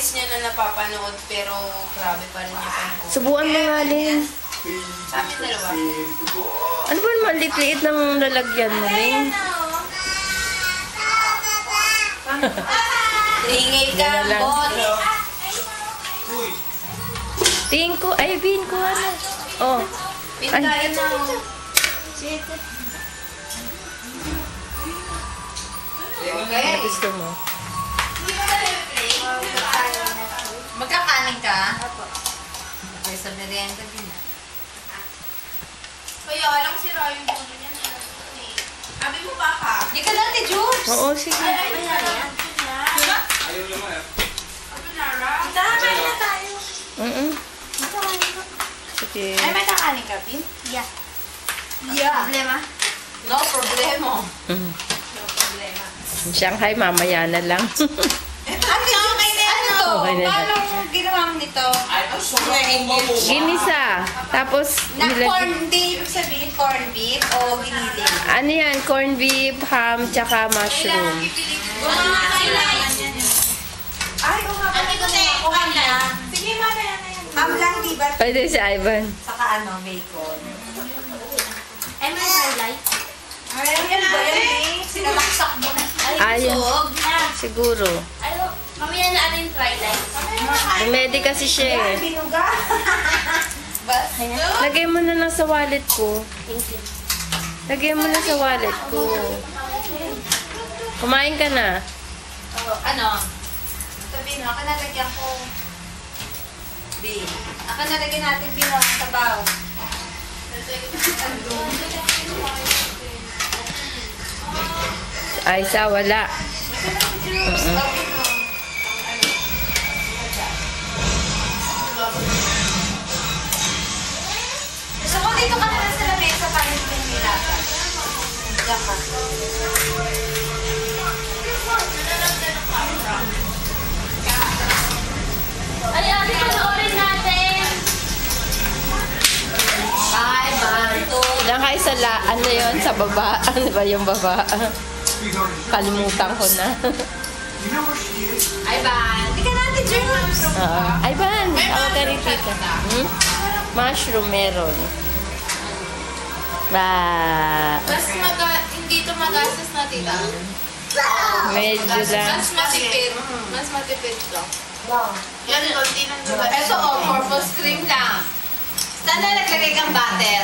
boys niya na napapanood, pero grabe pa rin niya panood. Subuan mo nga, Lin. Sa amin dalawa. Ano ba naman liit-liit ng lalagyan mo, Lin? Ingay ka, Yan na lang. bot. Tingin ko, ay, Bin, kuha na. Oh. Pinkain na. Okay. Ano gusto mo? Magkakanin ka? Okay, sa merienda din na. Kaya alam si Rayo yung bulo niya na. Abi mo pa ka? Di ka lang ni Jules. Oo, sige. Ay, yan. Ayaw naman eh. Abi Nara. Kakain na tayo. Sige. Ay, may kakanin ka, Bin? Yeah. Problema? No problema. No problema. Shanghai, mamaya na lang. Okay na yan. Okay na yan. Paano ginawa mo nito? Ginisa. Tapos, Na corn beef, ibig sabihin corn beef o giniling? ano yan? Corned beef, ham, tsaka mushroom. Ay, kung nga pala ito kuhan na. Sige, mamaya na yan. Ham lang, di ba? Pwede si Ivan. Saka ano, bacon. Ay, may highlight. Ay, yan ba yan eh? Sinalaksak mo na. Ayun. Busog. Siguro. Ay, mamaya na ano yung twilight. Ready kasi siya eh. Binuga. Basta. Lagay mo na lang sa wallet ko. Thank you. Lagay mo na sa wallet ko. Kumain ka na. Oh, ano? Sabihin mo, ako nalagyan ko. Bin. Ako nalagyan natin bin ang sabaw. Ay, sa wala. Gusto ko dito ka na sa lamesa para hindi ka nahirapan. Diyan ka. Ay, ate, panoorin natin. Bye, bye. Diyan kayo sa ano yun? Sa baba. Ano ba yung baba? Kalimutan ko na. Ay, bye. Hindi ka natin, Jules. Ay, Van. Tawag ka rin tita. Mushroom meron. Ba. Hindi ito magastos na, tita. Medyo lang. Mas matipid. Mas matipid to. Yan, konti ng lugar. Ito, all-purpose cream lang. Saan na naglagay kang butter?